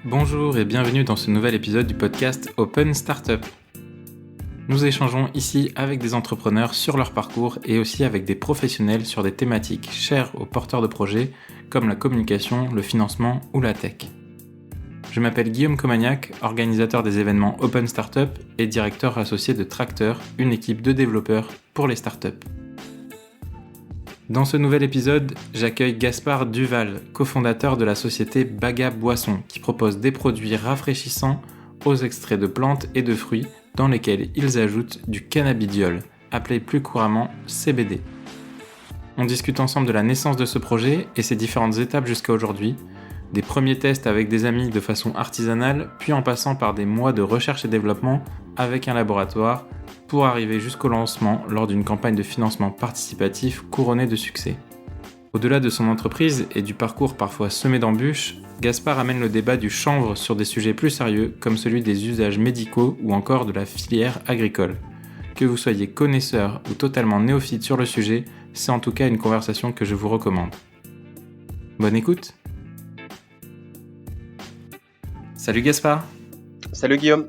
Bonjour et bienvenue dans ce nouvel épisode du podcast Open Startup. Nous échangeons ici avec des entrepreneurs sur leur parcours et aussi avec des professionnels sur des thématiques chères aux porteurs de projets comme la communication, le financement ou la tech. Je m'appelle Guillaume Comagnac, organisateur des événements Open Startup et directeur associé de Tracteur, une équipe de développeurs pour les startups. Dans ce nouvel épisode, j'accueille Gaspard Duval, cofondateur de la société Baga Boisson, qui propose des produits rafraîchissants aux extraits de plantes et de fruits dans lesquels ils ajoutent du cannabidiol, appelé plus couramment CBD. On discute ensemble de la naissance de ce projet et ses différentes étapes jusqu'à aujourd'hui, des premiers tests avec des amis de façon artisanale, puis en passant par des mois de recherche et développement avec un laboratoire, pour arriver jusqu'au lancement lors d'une campagne de financement participatif couronnée de succès. Au-delà de son entreprise et du parcours parfois semé d'embûches, Gaspard amène le débat du chanvre sur des sujets plus sérieux comme celui des usages médicaux ou encore de la filière agricole. Que vous soyez connaisseur ou totalement néophyte sur le sujet, c'est en tout cas une conversation que je vous recommande. Bonne écoute. Salut Gaspard. Salut Guillaume.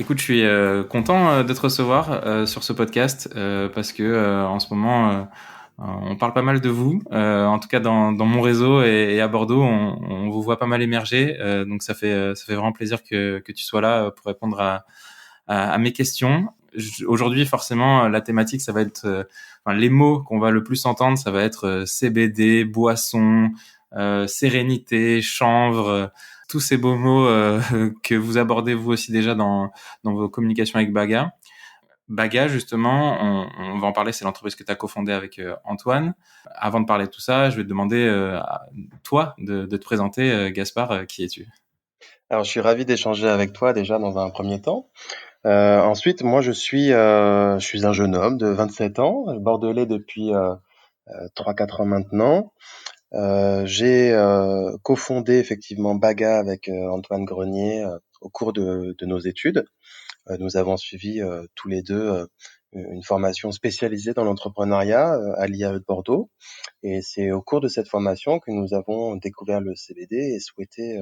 Écoute, je suis content de te recevoir sur ce podcast parce que en ce moment, on parle pas mal de vous. En tout cas, dans mon réseau et à Bordeaux, on vous voit pas mal émerger. Donc, ça fait vraiment plaisir que tu sois là pour répondre à mes questions. Aujourd'hui, forcément, la thématique, ça va être les mots qu'on va le plus entendre, ça va être CBD, boisson, sérénité, chanvre. Tous ces beaux mots que vous abordez vous aussi déjà dans vos communications avec Baga. Baga, justement, on va en parler, c'est l'entreprise que tu as cofondée avec Antoine. Avant de parler de tout ça, je vais te demander, à toi, de te présenter. Gaspard, qui es-tu ? Alors, je suis ravi d'échanger avec toi déjà dans un premier temps. Ensuite, moi, je suis un jeune homme de 27 ans, bordelais depuis 3-4 ans maintenant. J'ai cofondé effectivement Baga avec Antoine Grenier au cours de nos études. Nous avons suivi tous les deux une formation spécialisée dans l'entrepreneuriat à l'IAE de Bordeaux. Et c'est au cours de cette formation que nous avons découvert le CBD et souhaité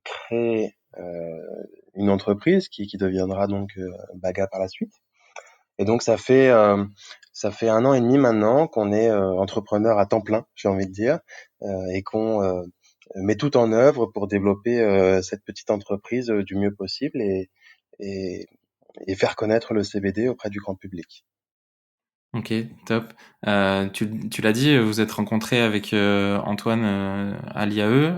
créer une entreprise qui deviendra donc Baga par la suite. Et donc ça fait 1 an et demi maintenant qu'on est entrepreneur à temps plein, j'ai envie de dire, et qu'on met tout en œuvre pour développer cette petite entreprise du mieux possible et, et faire connaître le CBD auprès du grand public. Ok, top. Tu l'as dit, vous êtes rencontrés avec Antoine à l'IAE.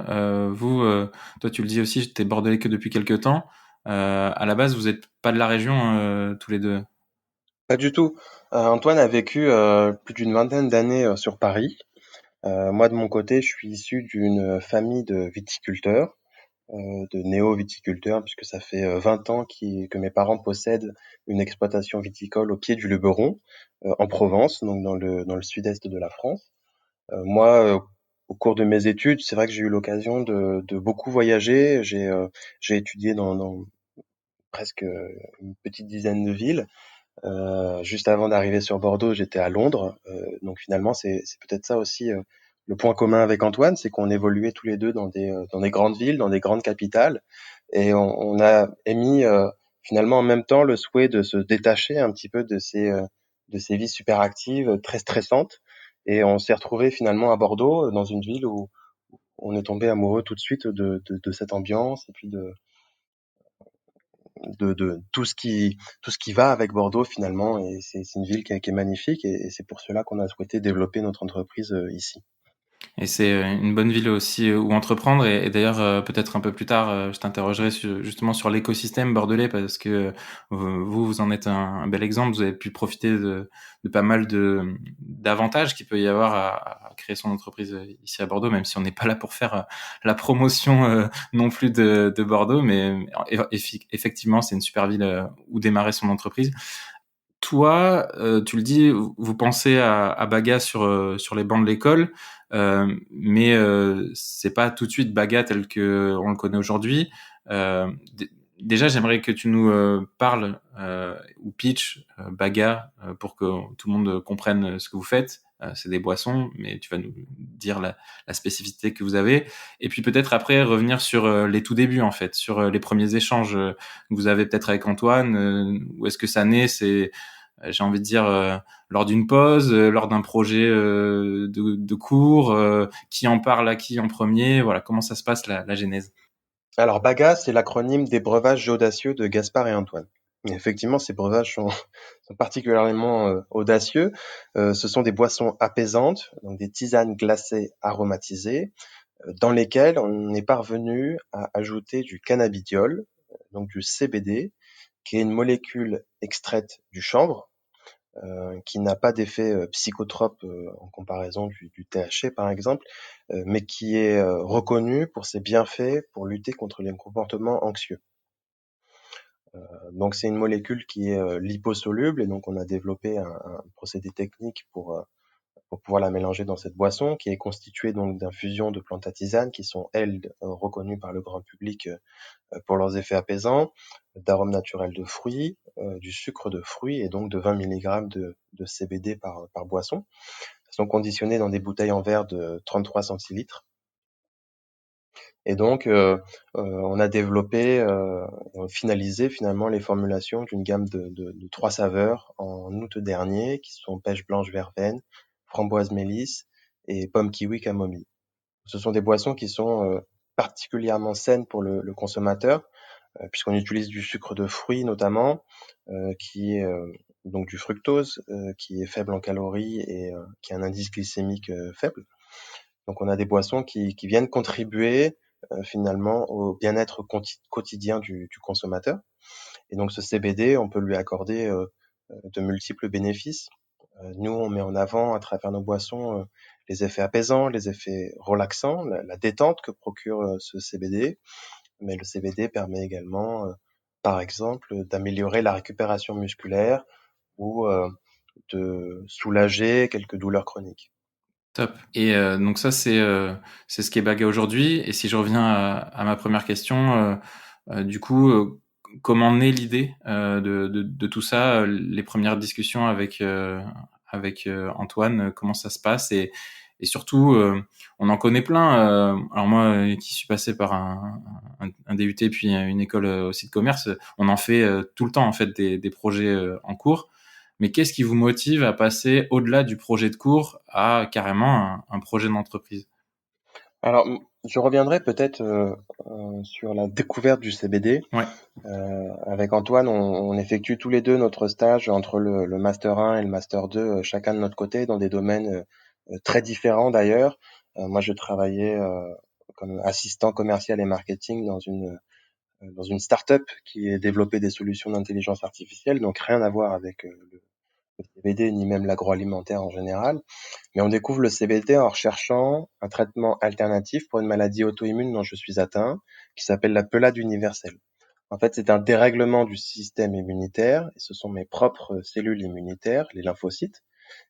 Toi, tu le dis aussi, t'es bordelais que depuis quelques temps. À la base, vous n'êtes pas de la région tous les deux. Pas du tout. Antoine a vécu plus d'une vingtaine d'années sur Paris. Moi, de mon côté, je suis issu d'une famille de viticulteurs, de néo-viticulteurs, puisque ça fait 20 ans que mes parents possèdent une exploitation viticole au pied du Luberon, en Provence, donc dans le sud-est de la France. Moi, au cours de mes études, c'est vrai que j'ai eu l'occasion de beaucoup voyager. J'ai étudié dans presque une petite dizaine de villes. Juste avant d'arriver sur Bordeaux, j'étais à Londres. Donc finalement, c'est peut-être ça aussi le point commun avec Antoine, c'est qu'on évoluait tous les deux dans des grandes villes, dans des grandes capitales, et on a émis finalement en même temps le souhait de se détacher un petit peu de ces vies super actives, très stressantes. Et on s'est retrouvé finalement à Bordeaux, dans une ville où on est tombé amoureux tout de suite de cette ambiance et puis de tout ce qui va avec Bordeaux finalement, et c'est une ville qui est magnifique, et c'est pour cela qu'on a souhaité développer notre entreprise ici. Et c'est une bonne ville aussi où entreprendre. Et d'ailleurs, peut-être un peu plus tard, je t'interrogerai justement sur l'écosystème bordelais parce que vous en êtes un bel exemple. Vous avez pu profiter de pas mal d'avantages qu'il peut y avoir à créer son entreprise ici à Bordeaux, même si on n'est pas là pour faire la promotion non plus de Bordeaux. Mais effectivement, c'est une super ville où démarrer son entreprise. Toi, tu le dis, vous pensez à Baga sur les bancs de l'école, mais c'est pas tout de suite Baga tel que on le connaît aujourd'hui. Déjà, j'aimerais que tu nous parles ou pitch Baga pour que tout le monde comprenne ce que vous faites, c'est des boissons, mais tu vas nous dire la spécificité que vous avez. Et puis peut-être après revenir sur les tout débuts en fait, sur les premiers échanges que vous avez peut-être avec Antoine. Où est-ce que ça naît? C'est j'ai envie de dire lors d'une pause, lors d'un projet de cours, qui en parle à qui en premier, voilà, comment ça se passe la genèse. Alors BAGA, c'est l'acronyme des breuvages audacieux de Gaspard et Antoine. Et effectivement, ces breuvages sont particulièrement audacieux. Ce sont des boissons apaisantes, donc des tisanes glacées aromatisées, dans lesquelles on est parvenu à ajouter du cannabidiol, donc du CBD, qui est une molécule extraite du chanvre, qui n'a pas d'effet psychotrope en comparaison du THC par exemple, mais qui est reconnu pour ses bienfaits pour lutter contre les comportements anxieux. Donc c'est une molécule qui est liposoluble et donc on a développé un procédé technique pour pouvoir la mélanger dans cette boisson qui est constituée donc d'infusions de plantes à tisane qui sont elles reconnues par le grand public pour leurs effets apaisants, d'arômes naturels de fruits, du sucre de fruits et donc de 20 mg de CBD par boisson. Elles sont conditionnées dans des bouteilles en verre de 33 centilitres. Et donc, on a développé, finalisé finalement les formulations d'une gamme de 3 saveurs en août dernier, qui sont pêche blanche verveine, framboise mélisse et pomme kiwi camomille. Ce sont des boissons qui sont particulièrement saines pour le consommateur, puisqu'on utilise du sucre de fruits notamment, qui est donc du fructose, qui est faible en calories et qui a un indice glycémique faible. Donc on a des boissons qui viennent contribuer finalement au bien-être quotidien du consommateur. Et donc ce CBD, on peut lui accorder de multiples bénéfices. Nous, on met en avant à travers nos boissons les effets apaisants, les effets relaxants, la détente que procure ce CBD. Mais le CBD permet également, par exemple, d'améliorer la récupération musculaire ou de soulager quelques douleurs chroniques. Top. Et donc ça, c'est ce qui est Baga aujourd'hui. Et si je reviens à ma première question, du coup, comment naît l'idée de tout ça, les premières discussions avec Antoine, comment ça se passe et surtout, on en connaît plein. Alors moi, qui suis passé par un DUT puis une école aussi de commerce, on en fait tout le temps en fait des projets en cours. Mais qu'est-ce qui vous motive à passer au-delà du projet de cours à carrément un projet d'entreprise? Alors, je reviendrai peut-être sur la découverte du CBD. Ouais. Avec Antoine, on effectue tous les deux notre stage entre le Master 1 et le Master 2, chacun de notre côté, dans des domaines très différents d'ailleurs. Moi, je travaillais comme assistant commercial et marketing dans une start-up qui développait des solutions d'intelligence artificielle, donc rien à voir avec le CBD ni même l'agroalimentaire en général. Mais on découvre le CBD en recherchant un traitement alternatif pour une maladie auto-immune dont je suis atteint, qui s'appelle la pelade universelle. En fait, c'est un dérèglement du système immunitaire, et ce sont mes propres cellules immunitaires, les lymphocytes,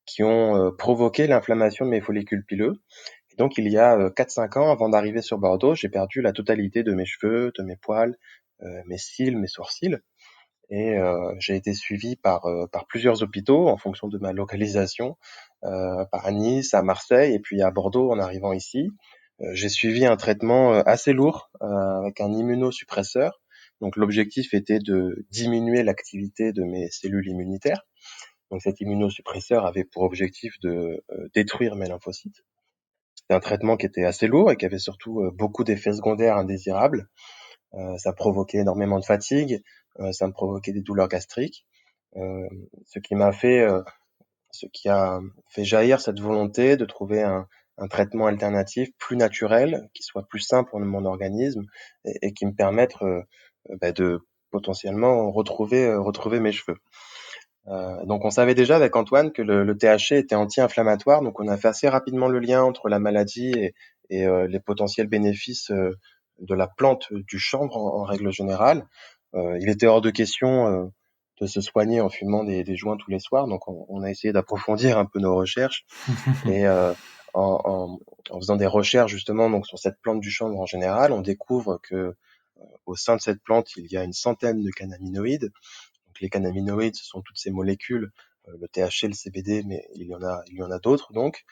qui ont provoqué l'inflammation de mes follicules pileux. Et donc, il y a 4-5 ans, avant d'arriver sur Bordeaux, j'ai perdu la totalité de mes cheveux, de mes poils, mes cils, mes sourcils. Et j'ai été suivi par plusieurs hôpitaux en fonction de ma localisation, par Nice, à Marseille et puis à Bordeaux en arrivant ici. J'ai suivi un traitement assez lourd avec un immunosuppresseur. Donc l'objectif était de diminuer l'activité de mes cellules immunitaires. Donc cet immunosuppresseur avait pour objectif de détruire mes lymphocytes. C'était un traitement qui était assez lourd et qui avait surtout beaucoup d'effets secondaires indésirables. Ça provoquait énormément de fatigue, ça me provoquait des douleurs gastriques, euh, ce qui m'a fait, ce qui a fait jaillir cette volonté de trouver un traitement alternatif plus naturel, qui soit plus sain pour mon organisme et qui me permette de potentiellement retrouver mes cheveux. Donc on savait déjà avec Antoine que le THC était anti-inflammatoire, donc on a fait assez rapidement le lien entre la maladie et les potentiels bénéfices de la plante du chanvre en règle générale. Il était hors de question de se soigner en fumant des joints tous les soirs, donc on a essayé d'approfondir un peu nos recherches et en, en, en faisant des recherches justement donc sur cette plante du chanvre en général, on découvre que au sein de cette plante il y a une centaine de cannabinoïdes. Donc les cannabinoïdes, ce sont toutes ces molécules le THC, le CBD, mais il y en a d'autres donc.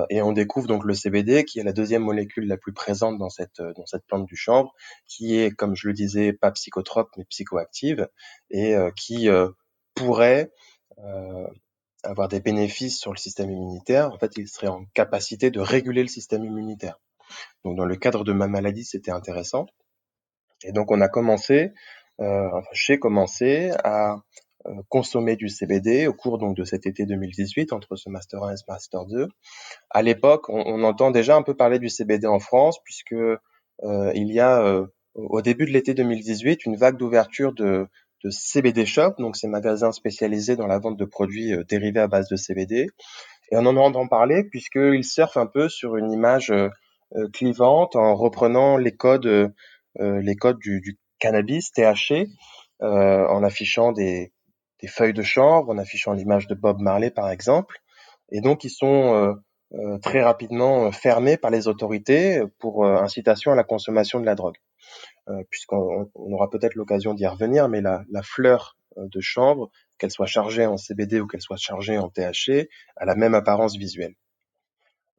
Et on découvre donc le CBD, qui est la deuxième molécule la plus présente dans cette plante du chanvre, qui est, comme je le disais, pas psychotrope mais psychoactive, et qui pourrait euh, avoir des bénéfices sur le système immunitaire. En fait, il serait en capacité de réguler le système immunitaire. Donc, dans le cadre de ma maladie, c'était intéressant. Et donc, j'ai commencé à consommer du CBD au cours donc de cet été 2018, entre ce master 1 et ce master 2. À l'époque, on entend déjà un peu parler du CBD en France, puisque il y a au début de l'été 2018 une vague d'ouverture de CBD Shop, donc ces magasins spécialisés dans la vente de produits dérivés à base de CBD. Et on en entend parler puisqu'ils surfent un peu sur une image clivante en reprenant les codes du cannabis THC, en affichant des feuilles de chanvre, en affichant l'image de Bob Marley par exemple. Et donc ils sont très rapidement fermés par les autorités pour incitation à la consommation de la drogue. Puisqu'on aura peut-être l'occasion d'y revenir, mais la fleur de chanvre, qu'elle soit chargée en CBD ou qu'elle soit chargée en THC, a la même apparence visuelle.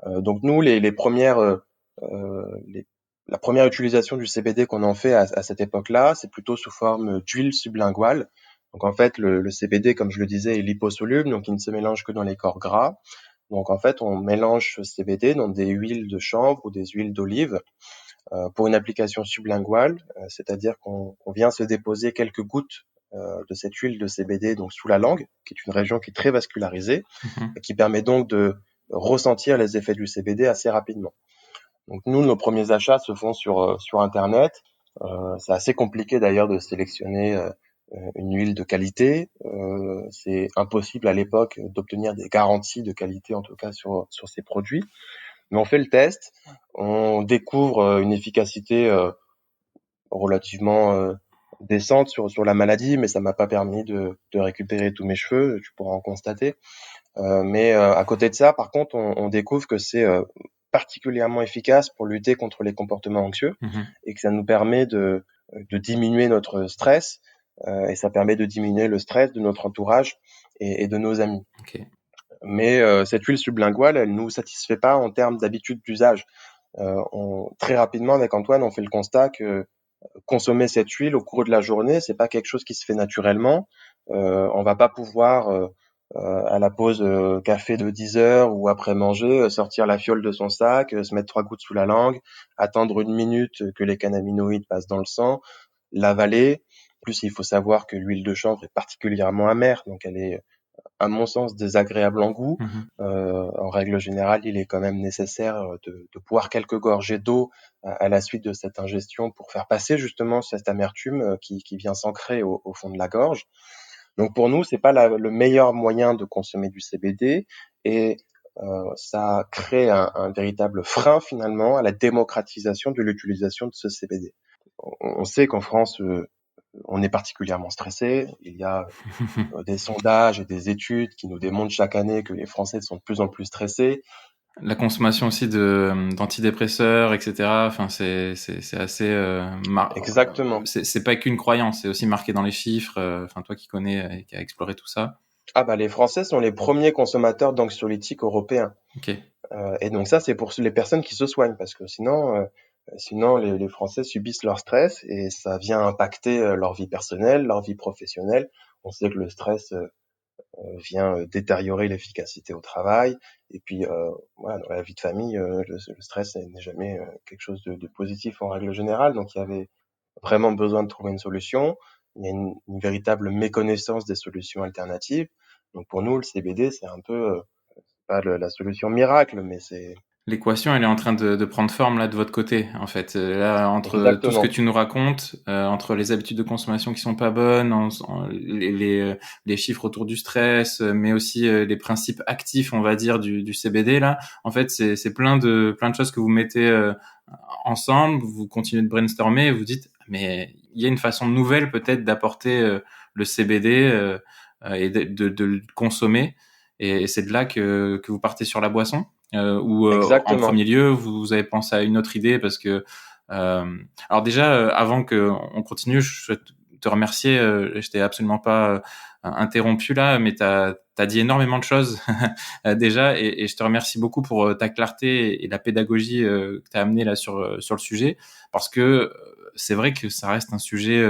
Donc nous, la première utilisation du CBD qu'on en fait à cette époque-là, c'est plutôt sous forme d'huile sublinguale. Donc en fait, le CBD, comme je le disais, est liposoluble, donc il ne se mélange que dans les corps gras. Donc en fait, on mélange ce CBD dans des huiles de chanvre ou des huiles d'olive pour une application sublinguale, c'est-à-dire qu'on vient se déposer quelques gouttes de cette huile de CBD donc sous la langue, qui est une région qui est très vascularisée, et qui permet donc de ressentir les effets du CBD assez rapidement. Donc nous, nos premiers achats se font sur Internet. C'est assez compliqué d'ailleurs de sélectionner une huile de qualité. C'est impossible à l'époque d'obtenir des garanties de qualité, en tout cas sur ces produits. Mais on fait le test, on découvre une efficacité relativement décente sur la maladie, mais ça m'a pas permis de récupérer tous mes cheveux, tu pourras en constater. Mais à côté de ça, par contre, on découvre que c'est particulièrement efficace pour lutter contre les comportements anxieux et que ça nous permet de diminuer notre stress et ça permet de diminuer le stress de notre entourage et de nos amis. Okay. Mais cette huile sublinguale, elle nous satisfait pas en termes d'habitude d'usage. Très rapidement, avec Antoine, on fait le constat que consommer cette huile au cours de la journée, c'est pas quelque chose qui se fait naturellement. On va pas pouvoir à la pause café de 10 heures ou après manger, sortir la fiole de son sac, se mettre 3 gouttes sous la langue, attendre une minute que les cannabinoïdes passent dans le sang, l'avaler. En plus, il faut savoir que l'huile de chanvre est particulièrement amère, donc elle est, à mon sens, désagréable en goût. En règle générale, il est quand même nécessaire de boire quelques gorgées d'eau à la suite de cette ingestion pour faire passer justement cette amertume qui vient s'ancrer au fond de la gorge. Donc pour nous, c'est pas le meilleur moyen de consommer du CBD et ça crée un véritable frein finalement à la démocratisation de l'utilisation de ce CBD. On sait qu'en France, on est particulièrement stressé. Il y a des sondages et des études qui nous démontrent chaque année que les Français sont de plus en plus stressés. La consommation aussi d'antidépresseurs, etc. Enfin, c'est assez Exactement. C'est pas qu'une croyance, c'est aussi marqué dans les chiffres. Enfin, toi qui connais et qui a exploré tout ça. Ah bah les Français sont les premiers consommateurs d'anxiolytiques européens. Ok. Et donc ça, c'est pour les personnes qui se soignent, parce que sinon les Français subissent leur stress et ça vient impacter leur vie personnelle, leur vie professionnelle. On sait que le stress vient détériorer l'efficacité au travail. Et puis, voilà, dans la vie de famille, le stress n'est jamais quelque chose de positif en règle générale. Donc, il y avait vraiment besoin de trouver une solution. Il y a une véritable méconnaissance des solutions alternatives. Donc, pour nous, le CBD, c'est un peu pas la solution miracle, mais c'est L'équation, elle est en train de prendre forme là de votre côté, en fait. Là, entre tout ce que exactement. tu nous racontes, entre les habitudes de consommation qui sont pas bonnes, les chiffres autour du stress, mais aussi les principes actifs, on va dire, du CBD là. En fait, c'est plein de choses que vous mettez ensemble. Vous continuez de brainstormer, et vous dites, mais il y a une façon nouvelle peut-être d'apporter le CBD et de le consommer. Et c'est de là que vous partez sur la boisson. Ou en Exactement. premier lieu, vous avez pensé à une autre idée parce que alors déjà avant que on continue, je souhaite te remercier. J'étais absolument pas interrompu là, mais t'as dit énormément de choses déjà, et je te remercie beaucoup pour ta clarté et la pédagogie que t'as amené là sur le sujet, parce que c'est vrai que ça reste un sujet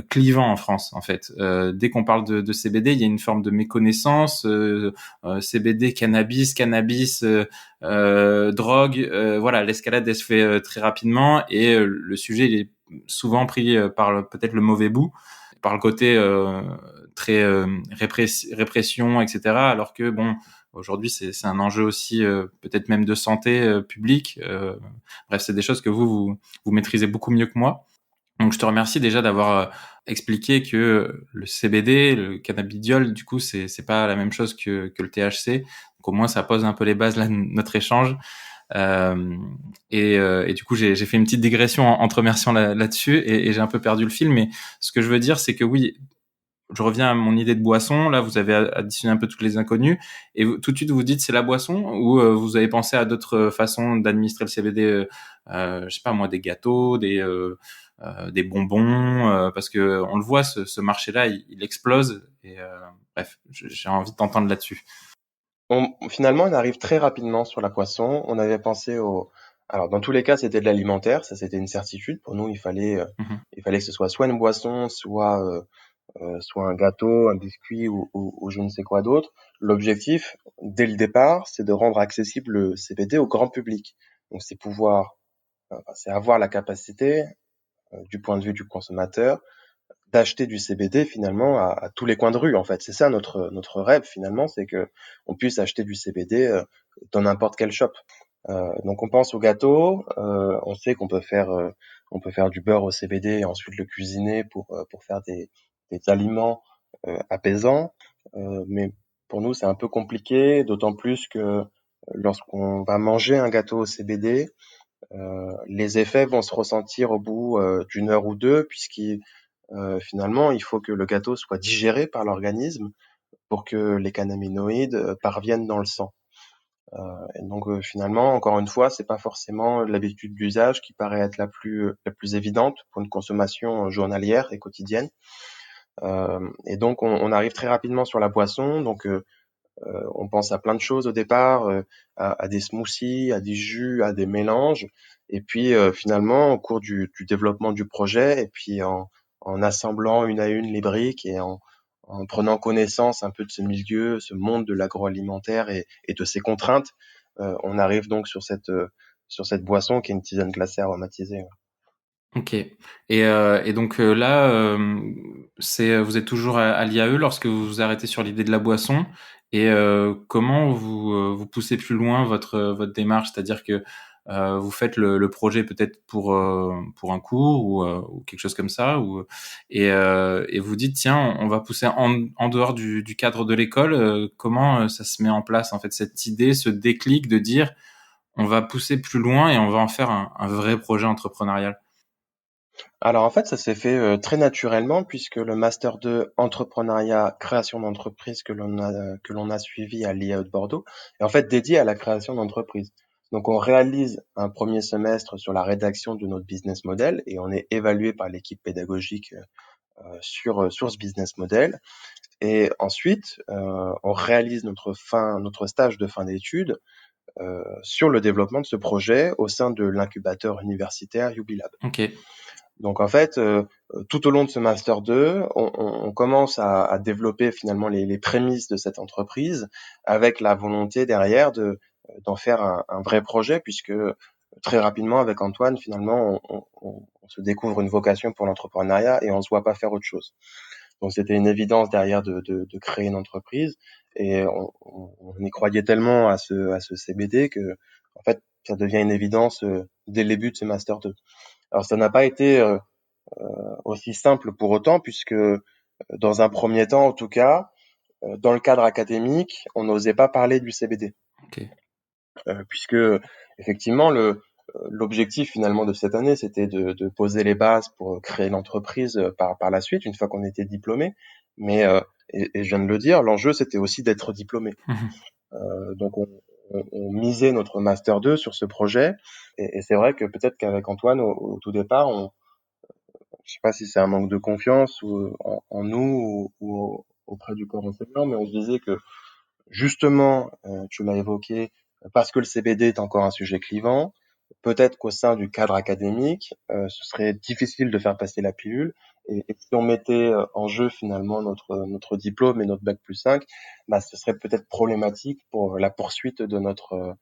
clivant en France, en fait. Dès qu'on parle de CBD, il y a une forme de méconnaissance. CBD, cannabis, drogue. Voilà, l'escalade, elle se fait très rapidement, et le sujet, il est souvent pris par peut-être le mauvais bout, par le côté très répression, etc. Alors que bon, aujourd'hui, c'est un enjeu aussi peut-être même de santé publique. Bref, c'est des choses que vous maîtrisez beaucoup mieux que moi. Donc, je te remercie déjà d'avoir expliqué que le CBD, le cannabidiol, du coup, c'est pas la même chose que le THC. Donc, au moins, ça pose un peu les bases là, de notre échange. Euh, et du coup, j'ai fait une petite digression en te remerciant là-dessus, et j'ai un peu perdu le fil. Mais ce que je veux dire, c'est que oui, je reviens à mon idée de boisson. Là, vous avez additionné un peu toutes les inconnues, et tout de suite vous dites c'est la boisson, ou vous avez pensé à d'autres façons d'administrer le CBD, je sais pas moi, des gâteaux, des bonbons, parce que on le voit, ce marché-là, il explose. Et bref, j'ai envie de t'entendre là-dessus. Finalement, on arrive très rapidement sur la boisson. On avait pensé au... Alors, dans tous les cas, c'était de l'alimentaire, ça c'était une certitude. Pour nous, Mhm. il fallait que ce soit une boisson, soit un gâteau, un biscuit ou je ne sais quoi d'autre. L'objectif, dès le départ, c'est de rendre accessible le CBD au grand public. Donc, c'est avoir la capacité, du point de vue du consommateur, d'acheter du CBD finalement à tous les coins de rue en fait. C'est ça notre rêve finalement, c'est que on puisse acheter du CBD dans n'importe quel shop. Donc on pense au gâteau, on sait on peut faire du beurre au CBD et ensuite le cuisiner pour faire des aliments apaisants. Mais pour nous c'est un peu compliqué, d'autant plus que lorsqu'on va manger un gâteau au CBD, les effets vont se ressentir au bout d'une heure ou deux, puisqu'il finalement, il faut que le gâteau soit digéré par l'organisme pour que les cannabinoïdes parviennent dans le sang. Et donc finalement, encore une fois, c'est pas forcément l'habitude d'usage qui paraît être la plus évidente pour une consommation journalière et quotidienne. Et donc on arrive très rapidement sur la boisson. Donc on pense à plein de choses au départ, à des smoothies, à des jus, à des mélanges. Et puis finalement, au cours du développement du projet, et puis en assemblant une à une les briques et en prenant connaissance un peu de ce milieu, ce monde de l'agroalimentaire et de ses contraintes, on arrive donc sur cette boisson qui est une tisane glacée aromatisée. Ouais. Ok. Et donc là, vous êtes toujours à l'IAE lorsque vous vous arrêtez sur l'idée de la boisson. Et comment vous poussez plus loin votre démarche, c'est-à-dire que vous faites le projet peut-être pour un cours, ou quelque chose comme ça, et vous dites tiens, on va pousser en dehors du cadre de l'école. Comment ça se met en place en fait, cette idée, ce déclic de dire on va pousser plus loin et on va en faire un vrai projet entrepreneurial? Alors en fait, ça s'est fait très naturellement puisque le master 2 entrepreneuriat création d'entreprise que l'on a suivi à l'IAE de Bordeaux est en fait dédié à la création d'entreprise. Donc on réalise un premier semestre sur la rédaction de notre business model et on est évalué par l'équipe pédagogique sur ce business model. Et ensuite, on réalise notre stage de fin d'études sur le développement de ce projet au sein de l'incubateur universitaire Ubilab. Ok. Donc en fait, tout au long de ce master 2, on commence à développer finalement les prémices de cette entreprise avec la volonté derrière d'en faire un vrai projet puisque très rapidement avec Antoine, finalement, on se découvre une vocation pour l'entrepreneuriat et on se voit pas faire autre chose. Donc c'était une évidence derrière de créer une entreprise et on y croyait tellement à ce CBD que en fait ça devient une évidence dès le début de ce master 2. Alors ça n'a pas été aussi simple pour autant, puisque dans un premier temps, en tout cas, dans le cadre académique, on n'osait pas parler du CBD, Ok. puisque effectivement l'objectif finalement de cette année, c'était de poser les bases pour créer l'entreprise par la suite, une fois qu'on était diplômé. Mais et je viens de le dire, l'enjeu c'était aussi d'être diplômé. Donc on misait notre master 2 sur ce projet, et c'est vrai que peut-être qu'avec Antoine, au tout départ, je sais pas si c'est un manque de confiance ou en nous ou auprès du corps enseignant, mais on se disait que justement, tu l'as évoqué, parce que le CBD est encore un sujet clivant, peut-être qu'au sein du cadre académique, ce serait difficile de faire passer la pilule. Et si on mettait en jeu finalement notre diplôme et notre bac+5, bah, ce serait peut-être problématique pour la poursuite de notre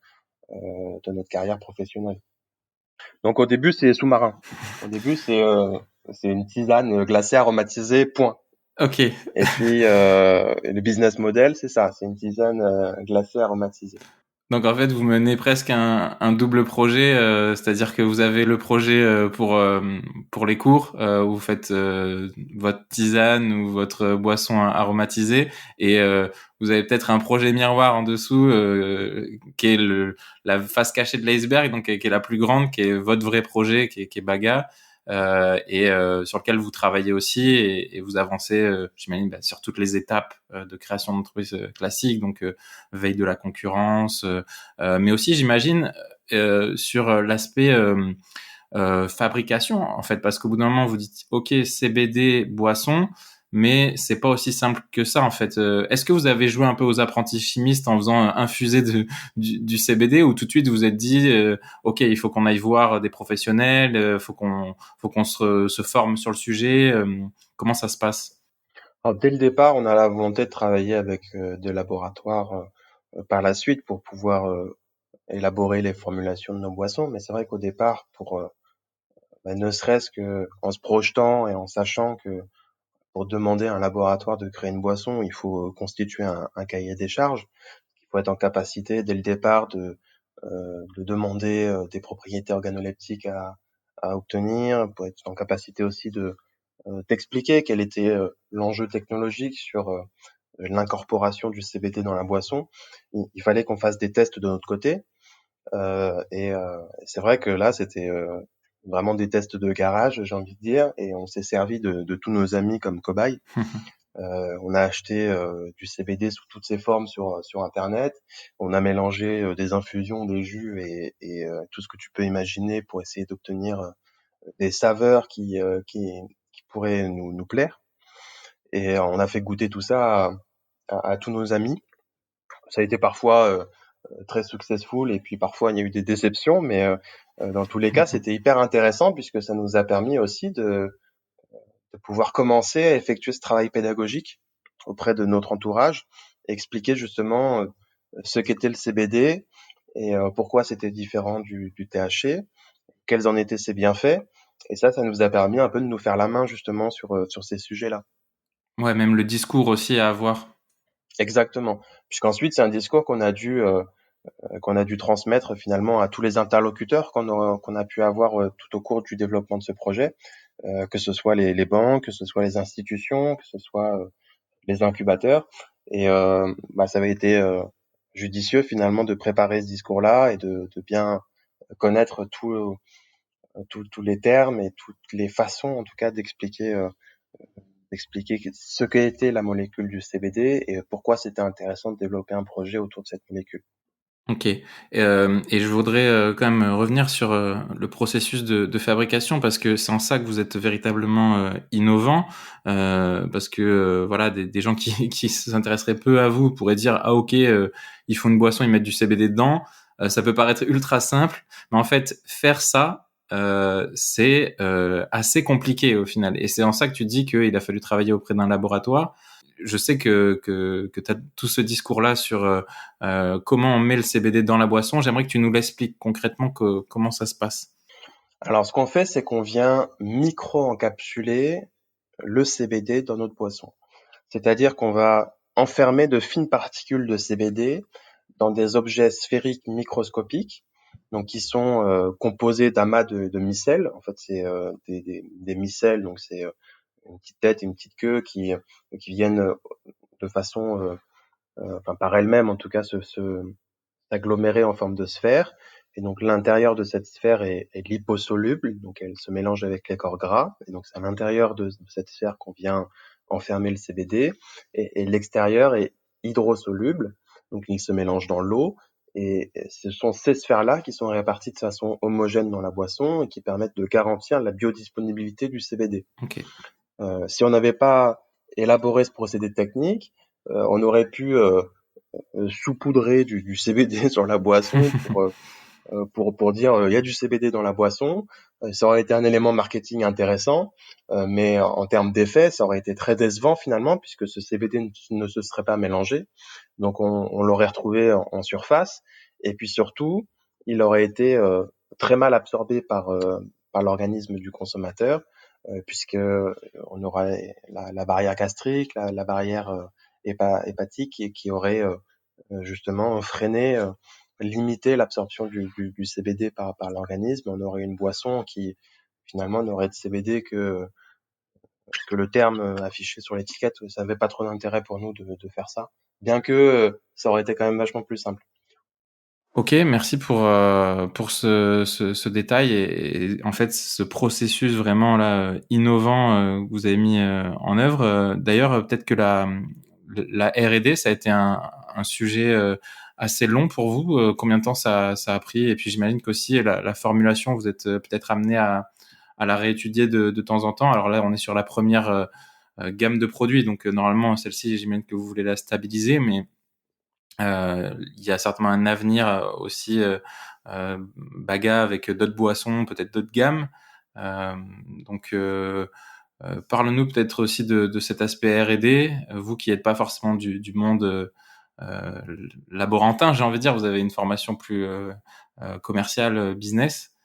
carrière professionnelle. Donc au début, c'est sous-marin. Au début, c'est une tisane glacée aromatisée, point. Ok. Et puis le business model, c'est ça, c'est une tisane glacée aromatisée. Donc en fait, vous menez presque un double projet, c'est-à-dire que vous avez le projet pour les cours où vous faites votre tisane ou votre boisson aromatisée, et vous avez peut-être un projet miroir en dessous qui est la face cachée de l'iceberg, donc qui est la plus grande, qui est votre vrai projet, qui est Baga. Et sur lequel vous travaillez aussi, et vous avancez, j'imagine, bah, sur toutes les étapes de création d'entreprise classique, donc veille de la concurrence, mais aussi, j'imagine, sur l'aspect fabrication, en fait, parce qu'au bout d'un moment, vous dites, OK, CBD, boisson, mais c'est pas aussi simple que ça, en fait. Est-ce que vous avez joué un peu aux apprentis chimistes en faisant infuser du CBD, ou tout de suite vous vous êtes dit, OK, il faut qu'on aille voir des professionnels, faut qu'on se forme sur le sujet. Comment ça se passe? Alors, dès le départ, on a la volonté de travailler avec des laboratoires par la suite pour pouvoir élaborer les formulations de nos boissons. Mais c'est vrai qu'au départ, pour bah, ne serait-ce que en se projetant et en sachant que pour demander à un laboratoire de créer une boisson, il faut constituer un cahier des charges. Il faut être en capacité dès le départ de demander des propriétés organoleptiques à obtenir, pour être en capacité aussi de d'expliquer quel était l'enjeu technologique sur l'incorporation du CBD dans la boisson. Il fallait qu'on fasse des tests de notre côté. C'est vrai que là, c'était vraiment des tests de garage, j'ai envie de dire, et on s'est servi de tous nos amis comme cobayes. On a acheté du CBD sous toutes ses formes sur Internet. On a mélangé des infusions, des jus et tout ce que tu peux imaginer pour essayer d'obtenir des saveurs qui pourraient nous plaire. Et on a fait goûter tout ça à tous nos amis. Ça a été parfois très successful, et puis parfois il y a eu des déceptions, mais dans tous les cas, c'était hyper intéressant puisque ça nous a permis aussi de pouvoir commencer à effectuer ce travail pédagogique auprès de notre entourage, et expliquer justement ce qu'était le CBD et pourquoi c'était différent du THC, quels en étaient ses bienfaits. Et ça nous a permis un peu de nous faire la main justement sur ces sujets-là. Ouais, même le discours aussi à avoir. Exactement. Puisqu'ensuite, c'est un discours qu'on a dû transmettre finalement à tous les interlocuteurs qu'on a pu avoir tout au cours du développement de ce projet, que ce soit les banques, que ce soit les institutions, que ce soit les incubateurs. Et bah, ça avait été judicieux finalement de préparer ce discours-là et de bien connaître tous les termes et toutes les façons en tout cas d'expliquer ce qu'était la molécule du CBD et pourquoi c'était intéressant de développer un projet autour de cette molécule. Ok. Et je voudrais quand même revenir sur le processus de fabrication, parce que c'est en ça que vous êtes véritablement innovant, parce que voilà, des gens qui s'intéresseraient peu à vous pourraient dire, ah ok, ils font une boisson, ils mettent du CBD dedans. Ça peut paraître ultra simple, mais en fait faire ça, c'est assez compliqué au final. Et c'est en ça que tu dis qu'il a fallu travailler auprès d'un laboratoire. Je sais que tu as tout ce discours-là sur comment on met le CBD dans la boisson. J'aimerais que tu nous l'expliques concrètement, comment ça se passe. Alors, ce qu'on fait, c'est qu'on vient micro-encapsuler le CBD dans notre boisson. C'est-à-dire qu'on va enfermer de fines particules de CBD dans des objets sphériques microscopiques, donc qui sont composés d'amas de micelles. En fait, c'est des micelles, donc c'est une petite tête et une petite queue qui viennent de façon, enfin par elles-mêmes en tout cas, s'agglomérer en forme de sphère. Et donc l'intérieur de cette sphère est liposoluble, donc elle se mélange avec les corps gras. Et donc c'est à l'intérieur de cette sphère qu'on vient enfermer le CBD. Et l'extérieur est hydrosoluble, donc il se mélange dans l'eau. Et ce sont ces sphères-là qui sont réparties de façon homogène dans la boisson et qui permettent de garantir la biodisponibilité du CBD. Ok. Si on n'avait pas élaboré ce procédé technique, on aurait pu saupoudrer du CBD sur la boisson pour dire il y a du CBD dans la boisson. Ça aurait été un élément marketing intéressant, mais en termes d'effet, ça aurait été très décevant finalement puisque ce CBD ne se serait pas mélangé. Donc on l'aurait retrouvé en surface et puis surtout, il aurait été très mal absorbé par l'organisme du consommateur puisque on aurait la barrière gastrique, la barrière hépatique qui aurait justement freiné, limité l'absorption du CBD par l'organisme. On aurait une boisson qui finalement n'aurait de CBD que le terme affiché sur l'étiquette. Ça n'avait pas trop d'intérêt pour nous de faire ça, bien que ça aurait été quand même vachement plus simple. Ok, merci pour ce détail et en fait ce processus vraiment là innovant que vous avez mis en œuvre. D'ailleurs, peut-être que la R&D, ça a été un sujet assez long pour vous. Combien de temps ça a pris? Et puis j'imagine qu'aussi la formulation, vous êtes peut-être amené à la réétudier de temps en temps. Alors là, on est sur la première gamme de produits, donc normalement celle-ci, j'imagine que vous voulez la stabiliser, mais il y a certainement un avenir aussi baga avec d'autres boissons, peut-être d'autres gammes. Euh, donc, parle-nous peut-être aussi de cet aspect R&D. Vous qui n'êtes pas forcément du monde euh, laborantin, j'ai envie de dire, vous avez une formation plus commerciale, business.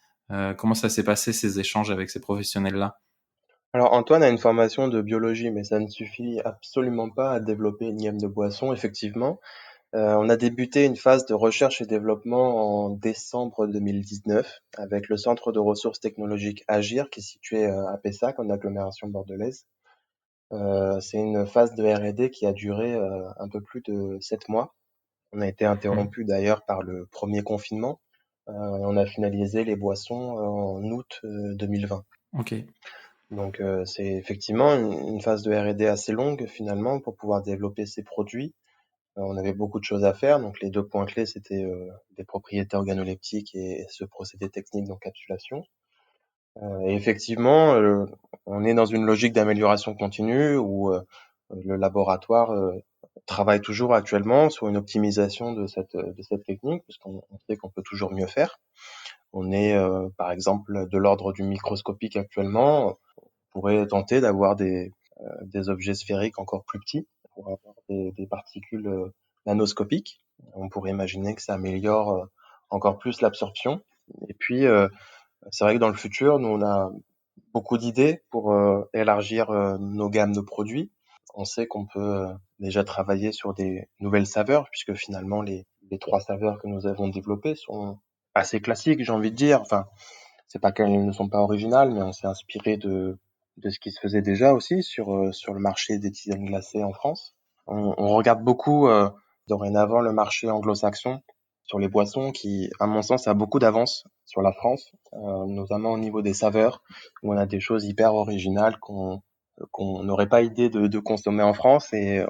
Comment ça s'est passé ces échanges avec ces professionnels-là? Alors Antoine a une formation de biologie, mais ça ne suffit absolument pas à développer une gamme de boissons, effectivement. On a débuté une phase de recherche et développement en décembre 2019 avec le Centre de ressources technologiques Agir qui est situé à Pessac, en agglomération bordelaise. C'est une phase de R&D qui a duré un peu plus de 7 mois. On a été Hmm. interrompu d'ailleurs par le premier confinement. Et on a finalisé les boissons en août 2020. Ok. Donc c'est effectivement une phase de R&D assez longue finalement pour pouvoir développer ces produits. On avait beaucoup de choses à faire, donc les 2 points clés, c'était, les propriétés organoleptiques et ce procédé technique d'encapsulation. Et effectivement, on est dans une logique d'amélioration continue où, le laboratoire, travaille toujours actuellement sur une optimisation de cette technique, puisqu'on sait qu'on peut toujours mieux faire. On est, par exemple, de l'ordre du microscopique actuellement. On pourrait tenter d'avoir des objets sphériques encore plus petits pour avoir des particules nanoscopiques. On pourrait imaginer que ça améliore encore plus l'absorption. Et puis, c'est vrai que dans le futur, nous, on a beaucoup d'idées pour élargir nos gammes de produits. On sait qu'on peut déjà travailler sur des nouvelles saveurs, puisque finalement, les 3 saveurs que nous avons développées sont assez classiques, j'ai envie de dire. Enfin, c'est pas qu'elles ne sont pas originales, mais on s'est inspiré de ce qui se faisait déjà aussi sur le marché des tisanes glacées en France. On regarde beaucoup dorénavant le marché anglo-saxon sur les boissons qui, à mon sens, a beaucoup d'avance sur la France, notamment au niveau des saveurs, où on a des choses hyper originales qu'on n'aurait pas idée de consommer en France. Et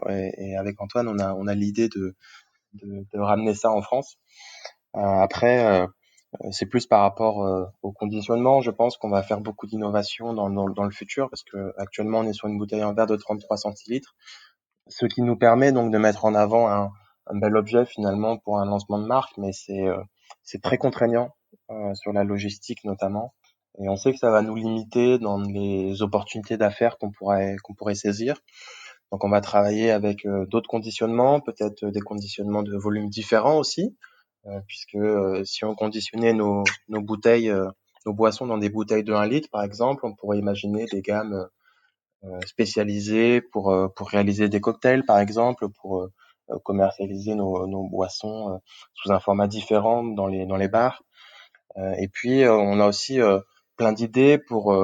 avec Antoine, on a l'idée de ramener ça en France. Après, c'est plus par rapport au conditionnement. Je pense qu'on va faire beaucoup d'innovations dans le futur parce que actuellement on est sur une bouteille en verre de 33 centilitres, ce qui nous permet donc de mettre en avant un bel objet finalement pour un lancement de marque, mais c'est très contraignant sur la logistique notamment. Et on sait que ça va nous limiter dans les opportunités d'affaires qu'on pourrait saisir. Donc on va travailler avec d'autres conditionnements, peut-être des conditionnements de volume différents aussi, puisque si on conditionnait nos bouteilles, nos boissons dans des bouteilles de 1 litre, par exemple, on pourrait imaginer des gammes spécialisées pour réaliser des cocktails, par exemple, pour commercialiser nos boissons sous un format différent dans les bars. Et puis, on a aussi plein d'idées pour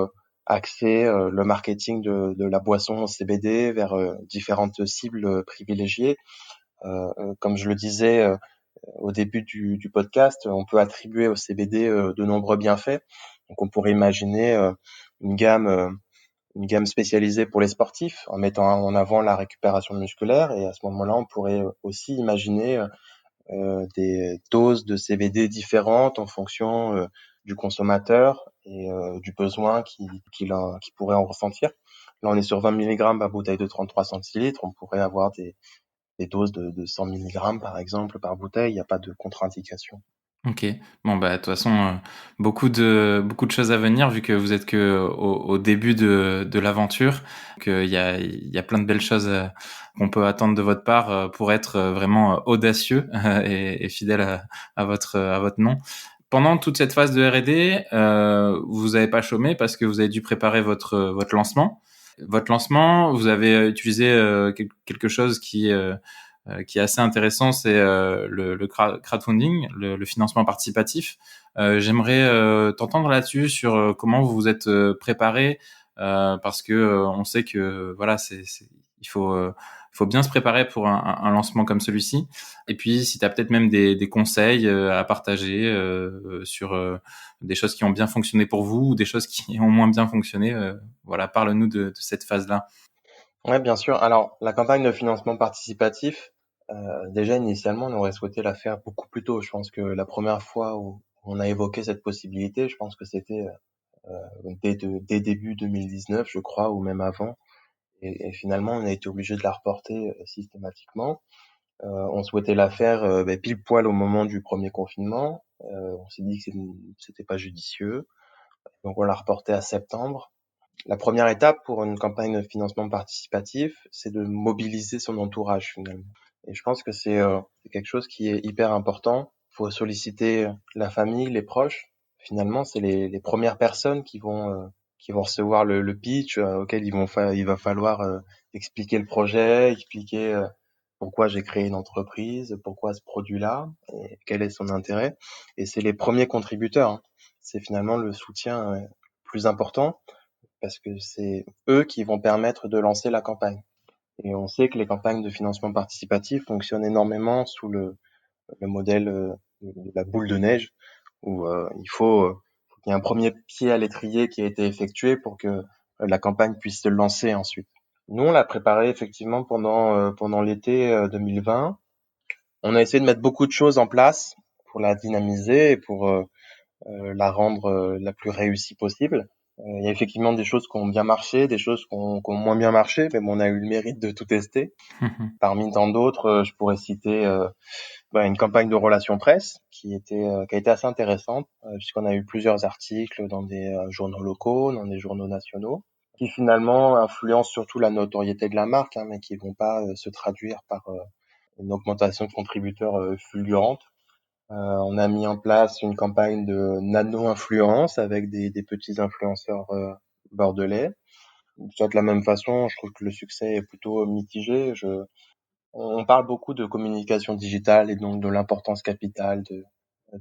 axer le marketing de la boisson CBD vers différentes cibles privilégiées. Comme je le disais au début du podcast, on peut attribuer au CBD de nombreux bienfaits. Donc, on pourrait imaginer une gamme, euh, une gamme spécialisée pour les sportifs en mettant en avant la récupération musculaire. Et à ce moment-là, on pourrait aussi imaginer des doses de CBD différentes en fonction du consommateur et du besoin qu'il pourrait en ressentir. Là, on est sur 20 milligrammes par bouteille de 33 centilitres. On pourrait avoir des doses de 100 milligrammes, par exemple, par bouteille. Il n'y a pas de contre-indication. Ok. Bon, bah, de toute façon, beaucoup de choses à venir vu que vous êtes que au début de l'aventure, qu'il y a plein de belles choses qu'on peut attendre de votre part pour être vraiment audacieux et fidèle à votre nom. Pendant toute cette phase de R&D, vous n'avez pas chômé parce que vous avez dû préparer votre lancement. Votre lancement, vous avez utilisé quelque chose qui est assez intéressant, c'est le crowdfunding, le financement participatif. J'aimerais t'entendre là-dessus sur comment vous vous êtes préparé, parce que on sait que voilà, il faut bien se préparer pour un lancement comme celui-ci. Et puis, si tu as peut-être même des conseils à partager sur des choses qui ont bien fonctionné pour vous ou des choses qui ont moins bien fonctionné, voilà, parle-nous de cette phase-là. Ouais, bien sûr. Alors, la campagne de financement participatif, déjà initialement, on aurait souhaité la faire beaucoup plus tôt. Je pense que la première fois où on a évoqué cette possibilité, je pense que c'était dès début 2019, je crois, ou même avant. Et finalement, on a été obligé de la reporter systématiquement. On souhaitait la faire pile poil au moment du premier confinement. On s'est dit que c'était pas judicieux, donc on l'a reporté à septembre. La première étape pour une campagne de financement participatif, c'est de mobiliser son entourage finalement. Et je pense que c'est quelque chose qui est hyper important. Il faut solliciter la famille, les proches. Finalement, c'est les premières personnes qui vont recevoir le pitch auquel il va falloir expliquer le projet, expliquer pourquoi j'ai créé une entreprise, pourquoi ce produit-là, et quel est son intérêt. Et c'est les premiers contributeurs, hein. C'est finalement le soutien plus important parce que c'est eux qui vont permettre de lancer la campagne. Et on sait que les campagnes de financement participatif fonctionnent énormément sous le modèle de la boule de neige, où faut qu'il y ait un premier pied à l'étrier qui a été effectué pour que la campagne puisse se lancer ensuite. Nous, on l'a préparé effectivement pendant l'été 2020. On a essayé de mettre beaucoup de choses en place pour la dynamiser et pour la rendre la plus réussie possible. Il y a effectivement des choses qui ont bien marché, des choses qui ont moins bien marché, mais bon, on a eu le mérite de tout tester. Parmi tant d'autres, je pourrais citer une campagne de relations presse qui a été assez intéressante, puisqu'on a eu plusieurs articles dans des journaux locaux, dans des journaux nationaux, qui finalement influencent surtout la notoriété de la marque, hein, mais qui vont pas se traduire par une augmentation de contributeurs fulgurante. On a mis en place une campagne de nano-influence avec des petits influenceurs bordelais. Soit de la même façon, je trouve que le succès est plutôt mitigé. On parle beaucoup de communication digitale et donc de l'importance capitale de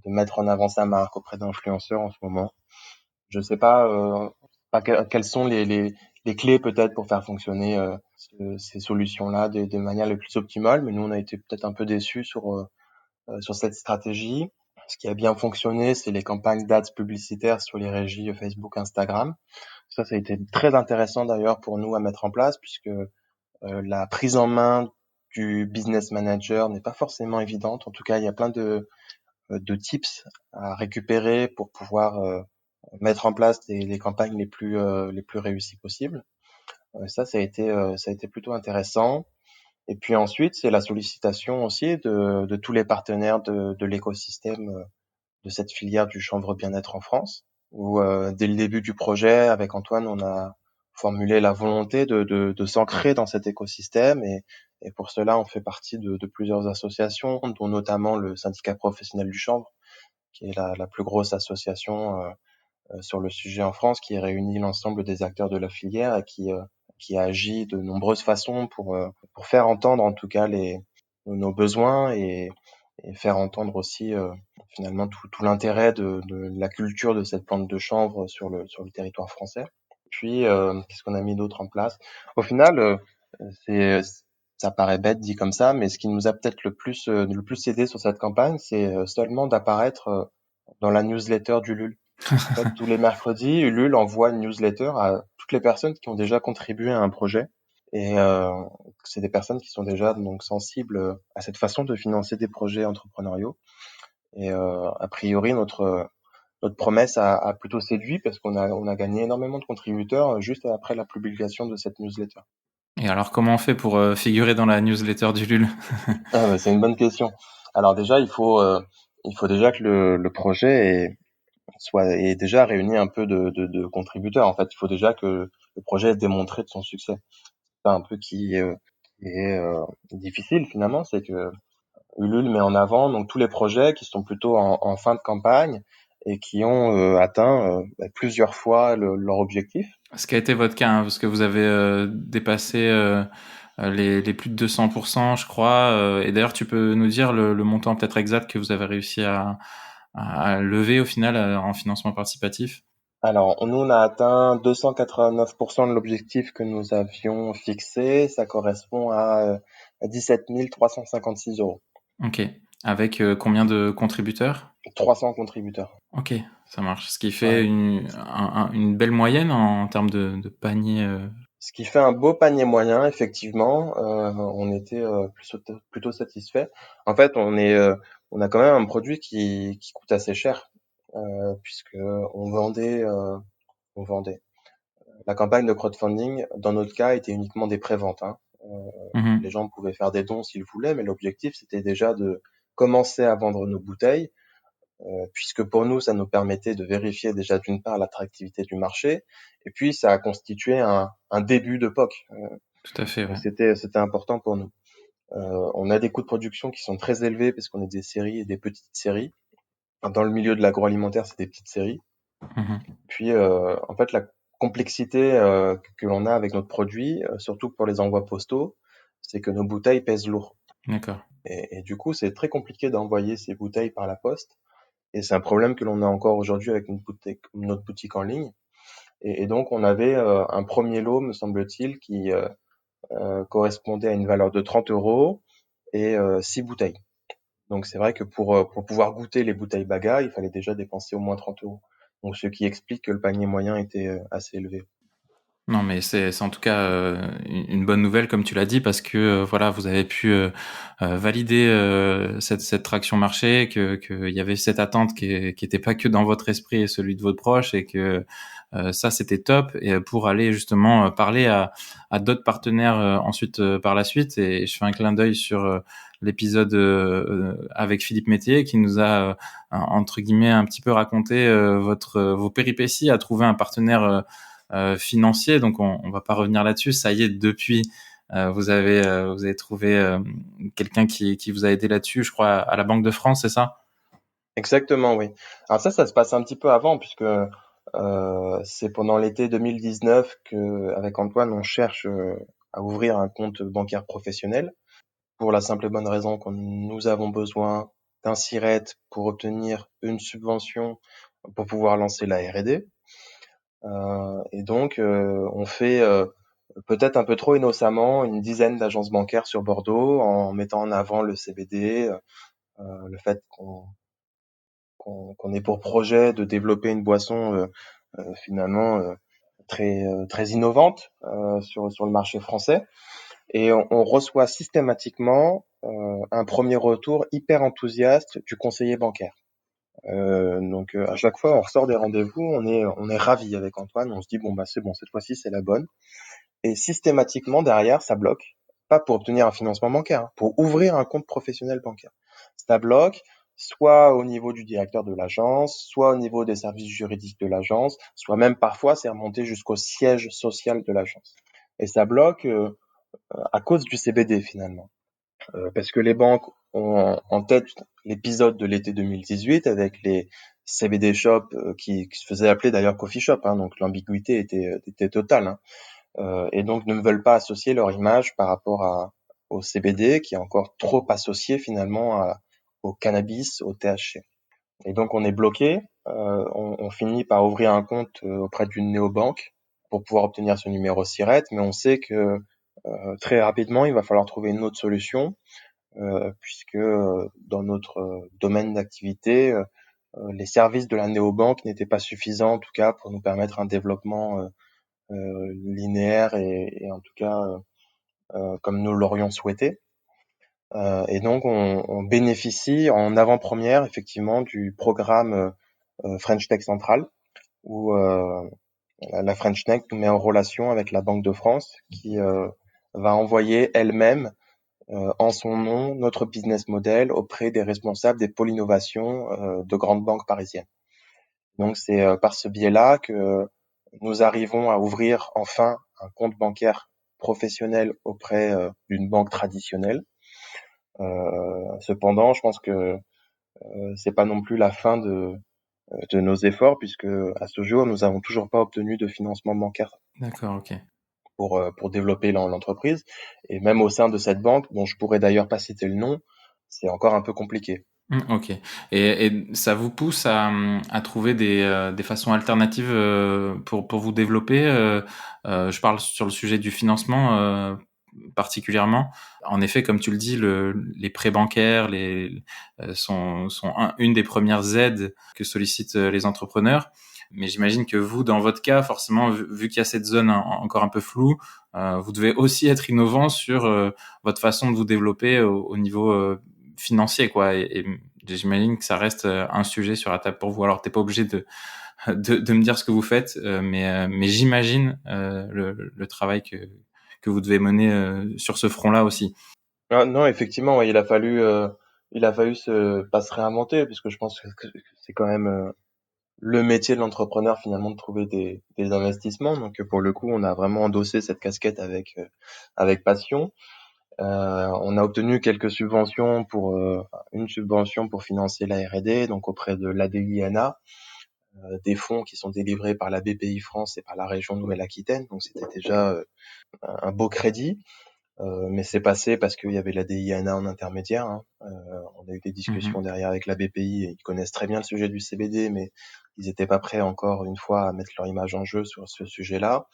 mettre en avant sa marque auprès d'influenceurs en ce moment. Je sais pas quelles sont les clés peut-être pour faire fonctionner ces solutions-là de manière le plus optimale, mais nous on a été peut-être un peu déçus sur cette stratégie. Ce qui a bien fonctionné, c'est les campagnes d'ads publicitaires sur les régies Facebook, Instagram. Ça a été très intéressant d'ailleurs pour nous à mettre en place puisque la prise en main du business manager n'est pas forcément évidente. En tout cas, il y a plein de tips à récupérer pour pouvoir mettre en place les campagnes les plus réussies possibles. Ça a été plutôt intéressant. Et puis ensuite, c'est la sollicitation aussi de tous les partenaires de l'écosystème de cette filière du chanvre bien-être en France, où dès le début du projet, avec Antoine, on a formulé la volonté de s'ancrer dans cet écosystème et pour cela, on fait partie de plusieurs associations, dont notamment le syndicat professionnel du chanvre, qui est la plus grosse association sur le sujet en France, qui réunit l'ensemble des acteurs de la filière et qui agit de nombreuses façons pour faire entendre en tout cas nos besoins et faire entendre aussi finalement tout l'intérêt de la culture de cette plante de chanvre sur le territoire français. Puis, qu'est-ce qu'on a mis d'autre en place? Au final, c'est ça paraît bête dit comme ça, mais ce qui nous a peut-être le plus aidé sur cette campagne, c'est seulement d'apparaître dans la newsletter d'Ulule. En fait, tous les mercredis, Ulule envoie une newsletter à toutes les personnes qui ont déjà contribué à un projet. Et c'est des personnes qui sont déjà donc sensibles à cette façon de financer des projets entrepreneuriaux. Et a priori, notre promesse a plutôt séduit parce qu'on a gagné énormément de contributeurs juste après la publication de cette newsletter. Et alors, comment on fait pour figurer dans la newsletter d'Ulule? Ah bah, c'est une bonne question. Alors déjà, il faut déjà que le projet ait déjà réuni un peu de contributeurs. En fait, il faut déjà que le projet ait démontré de son succès. C'est un peu qui est difficile finalement, c'est que Ulule met en avant donc tous les projets qui sont plutôt en fin de campagne et qui ont atteint plusieurs fois leur objectif. Ce qui a été votre cas, hein, parce que vous avez dépassé les plus de 200%, je crois. Et d'ailleurs, tu peux nous dire le montant peut-être exact que vous avez réussi à lever au final en financement participatif? Alors, nous, on a atteint 289% de l'objectif que nous avions fixé. Ça correspond à 17 356 euros. Ok. Avec combien de contributeurs? 300 contributeurs. Ok, ça marche. Ce qui fait Ouais. une belle moyenne en termes de panier. Ce qui fait un beau panier moyen, effectivement. On était plutôt satisfait. En fait, on a quand même un produit qui coûte assez cher, puisque on vendait. La campagne de crowdfunding, dans notre cas, était uniquement des préventes, hein. Les Mhm. gens pouvaient faire des dons s'ils voulaient, mais l'objectif, c'était déjà de commencer à vendre nos bouteilles, puisque pour nous, ça nous permettait de vérifier déjà d'une part l'attractivité du marché, et puis ça a constitué un début de POC. Tout à fait, Donc ouais. c'était important pour nous. On a des coûts de production qui sont très élevés parce qu'on est des séries et des petites séries. Enfin, dans le milieu de l'agroalimentaire, c'est des petites séries. Mhm. Puis en fait, la complexité que l'on a avec notre produit, surtout pour les envois postaux, c'est que nos bouteilles pèsent lourd. D'accord. Et du coup, c'est très compliqué d'envoyer ces bouteilles par la poste. Et c'est un problème que l'on a encore aujourd'hui avec notre boutique en ligne. Et donc, on avait un premier lot, me semble-t-il, qui correspondait à une valeur de 30 euros et 6 bouteilles. Donc, c'est vrai que pour pouvoir goûter les bouteilles Baga, il fallait déjà dépenser au moins 30 euros. Donc, ce qui explique que le panier moyen était assez élevé. Non, mais c'est en tout cas une bonne nouvelle, comme tu l'as dit, parce que voilà, vous avez pu valider cette traction marché, que il y avait cette attente qui était pas que dans votre esprit et celui de votre proche, et que ça c'était top. Et pour aller justement parler à d'autres partenaires ensuite par la suite, et je fais un clin d'œil sur l'épisode avec Philippe Métier qui nous a entre guillemets un petit peu raconté vos péripéties à trouver un partenaire. Financier, donc on va pas revenir là-dessus. Ça y est, depuis vous avez trouvé quelqu'un qui vous a aidé là-dessus, je crois, à la Banque de France, c'est ça? Exactement, oui. Alors ça se passe un petit peu avant, puisque c'est pendant l'été 2019 que, avec Antoine, on cherche à ouvrir un compte bancaire professionnel, pour la simple et bonne raison que nous avons besoin d'un SIRET pour obtenir une subvention pour pouvoir lancer la R&D. Et donc, on fait peut-être un peu trop innocemment une dizaine d'agences bancaires sur Bordeaux en mettant en avant le CBD, le fait qu'on ait pour projet de développer une boisson finalement très innovante sur le marché français. Et on reçoit systématiquement un premier retour hyper enthousiaste du conseiller bancaire. Donc à chaque fois on ressort des rendez-vous, on est ravi avec Antoine, on se dit bon bah c'est bon, cette fois-ci c'est la bonne. Et systématiquement derrière ça bloque, pas pour obtenir un financement bancaire, hein, pour ouvrir un compte professionnel bancaire. Ça bloque soit au niveau du directeur de l'agence, soit au niveau des services juridiques de l'agence, soit même parfois c'est remonté jusqu'au siège social de l'agence. Et ça bloque à cause du CBD finalement. Parce que les banques ont en tête l'épisode de l'été 2018 avec les CBD shops qui se faisaient appeler d'ailleurs coffee shop, hein, donc l'ambiguïté était totale, hein. Et donc ne veulent pas associer leur image par rapport au CBD qui est encore trop associé finalement au cannabis, au THC. Et donc on est bloqué, on finit par ouvrir un compte auprès d'une néobanque pour pouvoir obtenir ce numéro SIRET, mais on sait que très rapidement il va falloir trouver une autre solution puisque dans notre domaine d'activité, les services de la néobanque n'étaient pas suffisants en tout cas pour nous permettre un développement linéaire et en tout cas comme nous l'aurions souhaité. Et donc on bénéficie en avant-première effectivement du programme French Tech Central, où la French Tech nous met en relation avec la Banque de France, qui va envoyer elle-même en son nom notre business model auprès des responsables des pôles innovation de grandes banques parisiennes. Donc c'est par ce biais-là que nous arrivons à ouvrir enfin un compte bancaire professionnel auprès d'une banque traditionnelle. Cependant, je pense que c'est pas non plus la fin de nos efforts, puisque à ce jour, nous avons toujours pas obtenu de financement bancaire D'accord, ok. pour développer l'entreprise. Et même au sein de cette banque, dont je pourrais d'ailleurs pas citer le nom, c'est encore un peu compliqué. Ok. Et ça vous pousse à trouver des façons alternatives pour vous développer. Je parle sur le sujet du financement particulièrement. En effet, comme tu le dis, les prêts bancaires sont une des premières aides que sollicitent les entrepreneurs. Mais j'imagine que vous, dans votre cas, forcément, vu qu'il y a cette zone encore un peu floue, vous devez aussi être innovant sur votre façon de vous développer au niveau financier, quoi. Et j'imagine que ça reste un sujet sur la table pour vous. Alors, t'es pas obligé de me dire ce que vous faites, mais j'imagine le travail que vous devez mener sur ce front-là aussi. Ah, non, effectivement, ouais, il a fallu pas se réinventer, puisque je pense que c'est quand même le métier de l'entrepreneur finalement de trouver des investissements. Donc pour le coup, on a vraiment endossé cette casquette avec passion. On a obtenu quelques subventions une subvention pour financer la R&D, donc auprès de l'ADINA, des fonds qui sont délivrés par la BPI France et par la région Nouvelle-Aquitaine. Donc c'était déjà un beau crédit. Mais c'est passé parce qu'il y avait la DIANA en intermédiaire, hein. On a eu des discussions Mhm. derrière avec la BPI et ils connaissent très bien le sujet du CBD, mais ils n'étaient pas prêts encore une fois à mettre leur image en jeu sur ce sujet-là.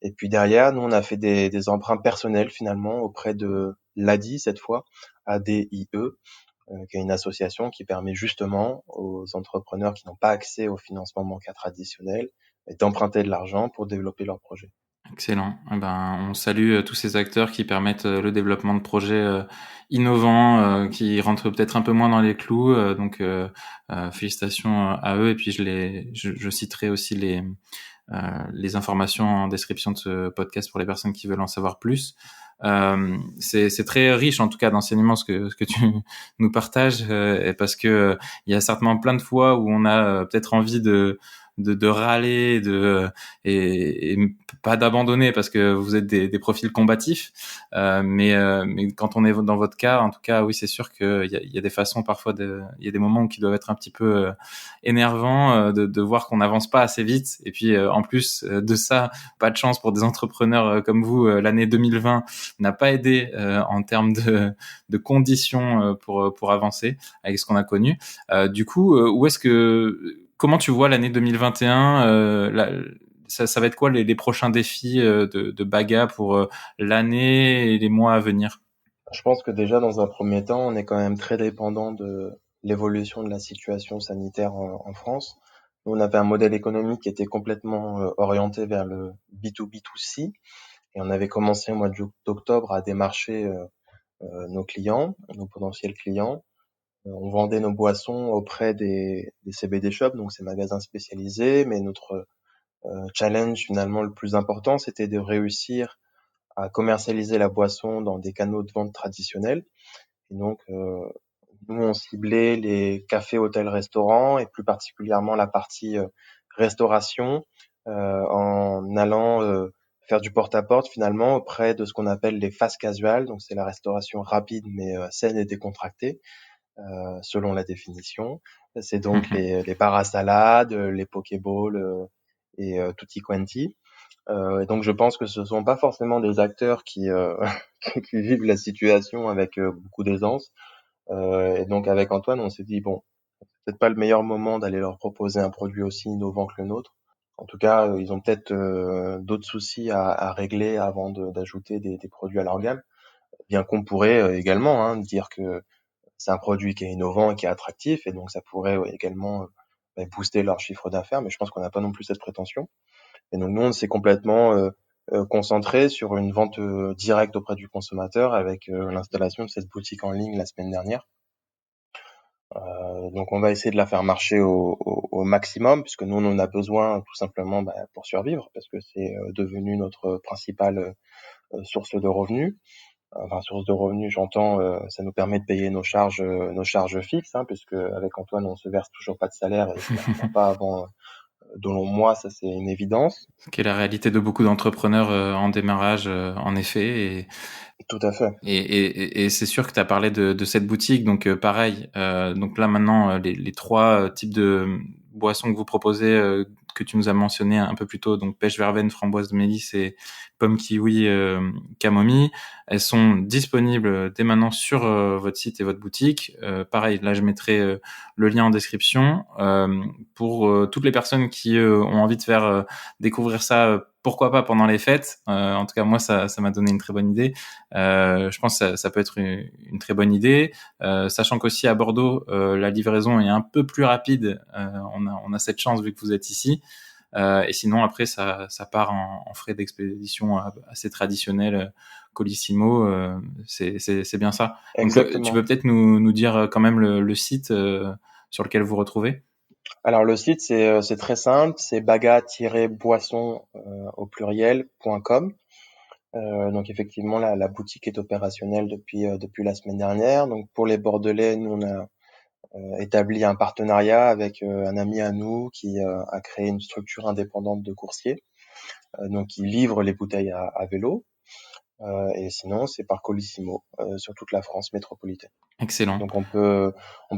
Et puis derrière, nous, on a fait des emprunts personnels finalement auprès de l'ADI cette fois, ADIE, qui est une association qui permet justement aux entrepreneurs qui n'ont pas accès au financement bancaire traditionnel d'emprunter de l'argent pour développer leur projet. Excellent. Eh ben, on salue tous ces acteurs qui permettent le développement de projets innovants, qui rentrent peut-être un peu moins dans les clous. Félicitations à eux. Et puis je citerai aussi les informations en description de ce podcast pour les personnes qui veulent en savoir plus. C'est très riche en tout cas d'enseignements ce que tu nous partages, et parce que il y a certainement plein de fois où on a peut-être envie de râler et pas d'abandonner parce que vous êtes des profils combatifs, mais quand on est dans votre cas, en tout cas, oui, c'est sûr qu'il y a des façons parfois il y a des moments qui doivent être un petit peu énervants, de voir qu'on n'avance pas assez vite, et puis en plus de ça, pas de chance pour des entrepreneurs comme vous, l'année 2020 n'a pas aidé en termes de conditions pour avancer avec ce qu'on a connu. Du coup, comment tu vois l'année 2021, ça va être quoi les prochains défis de Baga pour l'année et les mois à venir? Je pense que déjà, dans un premier temps, on est quand même très dépendant de l'évolution de la situation sanitaire en France. Nous, on avait un modèle économique qui était complètement orienté vers le B2B2C et on avait commencé au mois d'octobre à démarcher nos clients, nos potentiels clients. On vendait nos boissons auprès des CBD shops, donc ces magasins spécialisés, mais notre challenge finalement le plus important, c'était de réussir à commercialiser la boisson dans des canaux de vente traditionnels. Et donc, nous, on ciblait les cafés, hôtels, restaurants et plus particulièrement la partie restauration en allant faire du porte-à-porte finalement auprès de ce qu'on appelle les fast casual. Donc, c'est la restauration rapide mais saine et décontractée selon la définition. C'est donc les bars à salade, les pokéballs et tutti quanti. Et donc je pense que ce sont pas forcément des acteurs qui qui vivent la situation avec beaucoup d'aisance. Et donc avec Antoine, on s'est dit bon, c'est peut-être pas le meilleur moment d'aller leur proposer un produit aussi innovant que le nôtre. En tout cas, ils ont peut-être d'autres soucis à régler avant d'ajouter des produits à leur gamme. Bien qu'on pourrait également dire que c'est un produit qui est innovant et qui est attractif, et donc ça pourrait également booster leur chiffre d'affaires. Mais je pense qu'on n'a pas non plus cette prétention. Et donc nous, on s'est complètement concentré sur une vente directe auprès du consommateur avec l'installation de cette boutique en ligne la semaine dernière. Donc on va essayer de la faire marcher au maximum, puisque nous on en a besoin tout simplement pour survivre, parce que c'est devenu notre principale source de revenus. Enfin source de revenus, j'entends, ça nous permet de payer nos charges fixes, hein, puisque avec Antoine on se verse toujours pas de salaire et ça n'arrivera pas avant de longs mois, ça c'est une évidence. Ce qui est la réalité de beaucoup d'entrepreneurs en démarrage, en effet. Tout à fait. Et c'est sûr que tu as parlé de cette boutique, donc pareil. Donc là maintenant, les trois types de boissons que vous proposez, que tu nous as mentionné un peu plus tôt, donc pêche verveine, framboise de mélisse et pomme kiwi camomille, elles sont disponibles dès maintenant sur votre site et votre boutique. Pareil, là je mettrai le lien en description pour toutes les personnes qui ont envie de faire découvrir ça. Pourquoi pas pendant les fêtes. En tout cas, moi, ça m'a donné une très bonne idée. Je pense que ça peut être une très bonne idée, sachant qu'aussi à Bordeaux, la livraison est un peu plus rapide. On a cette chance vu que vous êtes ici. Et sinon, après, ça part en frais d'expédition assez traditionnels. Colissimo, c'est bien ça. Donc, tu Exactement. peux peut-être nous dire quand même le site sur lequel vous retrouvez. Alors le site c'est très simple, c'est baga-boisson au pluriel.com. Donc effectivement la boutique est opérationnelle depuis la semaine dernière. Donc pour les Bordelais, nous on a établi un partenariat avec un ami à nous qui a créé une structure indépendante de coursiers, donc il livre les bouteilles à vélo. Et sinon c'est par Colissimo sur toute la France métropolitaine. Excellent. Donc on peut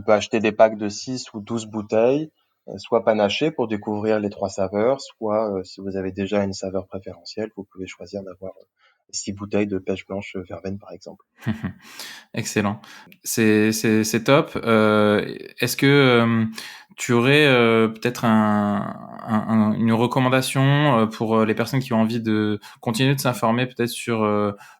acheter des packs de 6 ou 12 bouteilles, soit panachées pour découvrir les trois saveurs, soit si vous avez déjà une saveur préférentielle, vous pouvez choisir d'avoir 6 bouteilles de pêche blanche verveine par exemple. Excellent. C'est top. Est-ce que tu aurais peut-être une recommandation pour les personnes qui ont envie de continuer de s'informer peut-être sur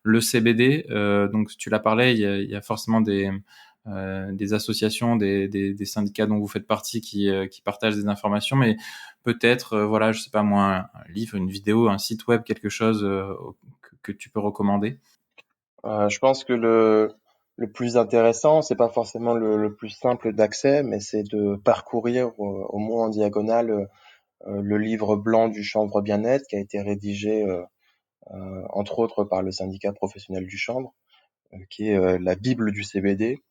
le CBD? Donc tu l'as parlé, il y a forcément des associations, des syndicats dont vous faites partie qui partagent des informations, mais peut-être voilà, je sais pas moi, un livre, une vidéo, un site web, quelque chose que tu peux recommander. Je pense que le plus intéressant, c'est pas forcément le plus simple d'accès, mais c'est de parcourir au moins en diagonale le livre blanc du chanvre bien-être qui a été rédigé entre autres par le syndicat professionnel du chanvre, qui est la Bible du CBD,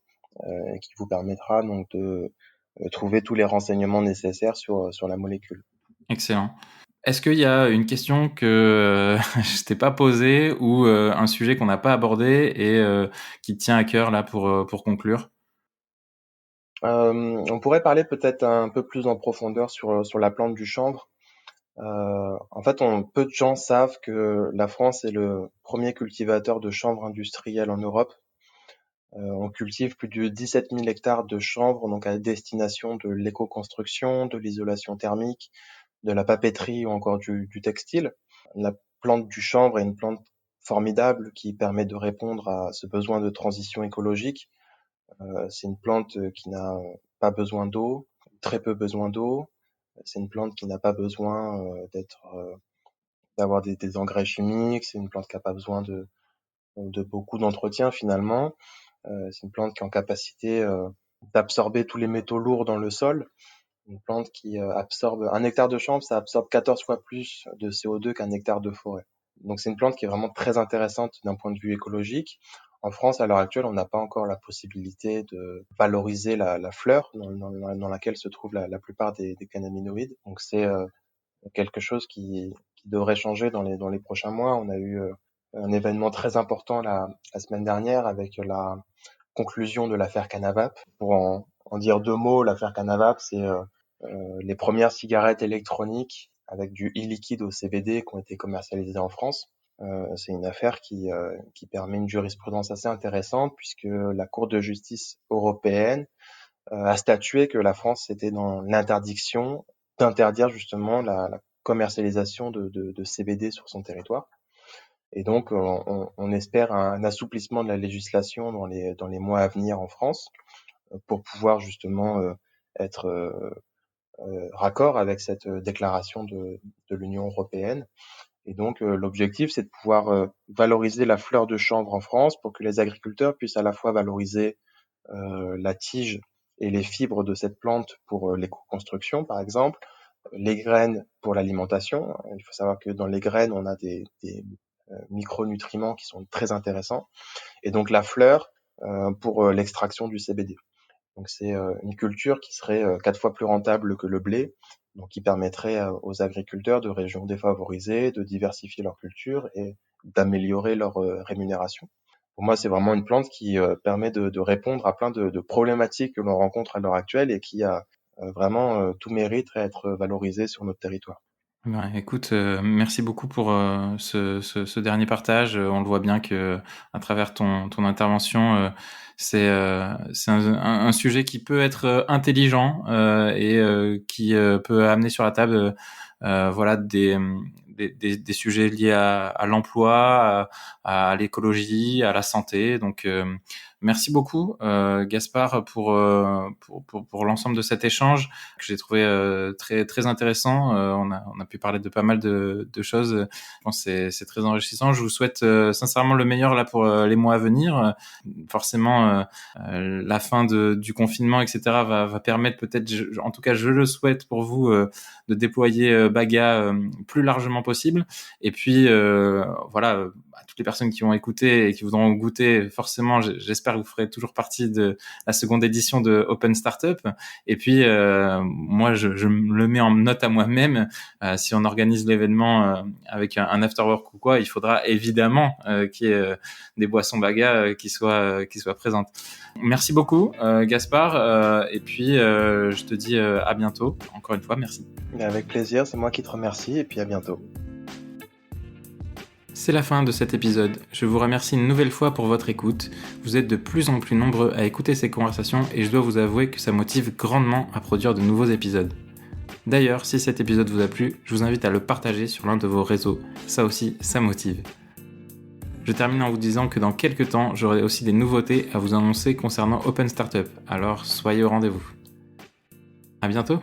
et qui vous permettra donc de trouver tous les renseignements nécessaires sur la molécule. Excellent. Est-ce qu'il y a une question que je t'ai pas posée ou un sujet qu'on n'a pas abordé et qui te tient à cœur là pour conclure? On pourrait parler peut-être un peu plus en profondeur sur la plante du chanvre. En fait, peu de gens savent que la France est le premier cultivateur de chanvre industriel en Europe. On cultive plus de 17 000 hectares de chanvre, donc à destination de l'éco-construction, de l'isolation thermique, de la papeterie ou encore du textile. La plante du chanvre est une plante formidable qui permet de répondre à ce besoin de transition écologique. C'est une plante qui n'a pas besoin d'eau, très peu besoin d'eau. C'est une plante qui n'a pas besoin d'avoir des engrais chimiques. C'est une plante qui n'a pas besoin de beaucoup d'entretien finalement. C'est une plante qui est en capacité d'absorber tous les métaux lourds dans le sol. Une plante qui absorbe un hectare de chanvre, ça absorbe 14 fois plus de CO2 qu'un hectare de forêt. Donc c'est une plante qui est vraiment très intéressante d'un point de vue écologique. En France, à l'heure actuelle, on n'a pas encore la possibilité de valoriser la fleur dans laquelle se trouvent la plupart des cannabinoïdes. Donc c'est quelque chose qui devrait changer dans les prochains mois. On a eu un événement très important la semaine dernière avec la conclusion de l'affaire Canavap. Pour en dire deux mots, l'affaire Canavap, c'est les premières cigarettes électroniques avec du e-liquide au CBD qui ont été commercialisées en France. C'est une affaire qui permet une jurisprudence assez intéressante puisque la Cour de justice européenne a statué que la France était dans l'interdiction d'interdire justement la commercialisation de CBD sur son territoire. Et donc, on espère un assouplissement de la législation dans les mois à venir en France pour pouvoir justement être raccord avec cette déclaration de l'Union européenne. Et donc, l'objectif, c'est de pouvoir valoriser la fleur de chanvre en France pour que les agriculteurs puissent à la fois valoriser la tige et les fibres de cette plante pour l'éco-construction, par exemple, les graines pour l'alimentation. Il faut savoir que dans les graines, on a des micronutriments qui sont très intéressants, et donc la fleur pour l'extraction du CBD. Donc c'est une culture qui serait 4 fois plus rentable que le blé, donc qui permettrait aux agriculteurs de régions défavorisées de diversifier leur culture et d'améliorer leur rémunération. Pour moi, c'est vraiment une plante qui permet de répondre à plein de problématiques que l'on rencontre à l'heure actuelle et qui a vraiment tout mérite à être valorisée sur notre territoire. Ben, écoute, merci beaucoup pour ce dernier partage. On le voit bien que à travers ton intervention, c'est un sujet qui peut être intelligent et qui peut amener sur la table voilà des sujets liés à l'emploi, à l'écologie, à la santé. Donc merci beaucoup Gaspard pour l'ensemble de cet échange que j'ai trouvé très très intéressant. On a pu parler de pas mal de choses. Je pense que c'est très enrichissant. Je vous souhaite sincèrement le meilleur là pour les mois à venir. Forcément, la fin du confinement, etc. va permettre peut-être, en tout cas, je le souhaite pour vous, de déployer Baga plus largement possible. Et puis voilà, à toutes les personnes qui ont écouté et qui voudront goûter, forcément, j'espère que vous ferez toujours partie de la seconde édition de Open Startup. Et puis moi, je me le mets en note à moi-même. Si on organise l'événement avec un afterwork ou quoi, il faudra évidemment qu'il y ait des boissons Baga qui soient présentes. Merci beaucoup, Gaspard. Et puis, je te dis à bientôt. Encore une fois, merci. Mais avec plaisir, c'est moi qui te remercie et puis à bientôt. C'est la fin de cet épisode. Je vous remercie une nouvelle fois pour votre écoute. Vous êtes de plus en plus nombreux à écouter ces conversations et je dois vous avouer que ça motive grandement à produire de nouveaux épisodes. D'ailleurs, si cet épisode vous a plu, je vous invite à le partager sur l'un de vos réseaux. Ça aussi, ça motive. Je termine en vous disant que dans quelques temps, j'aurai aussi des nouveautés à vous annoncer concernant Open Startup. Alors, soyez au rendez-vous. À bientôt!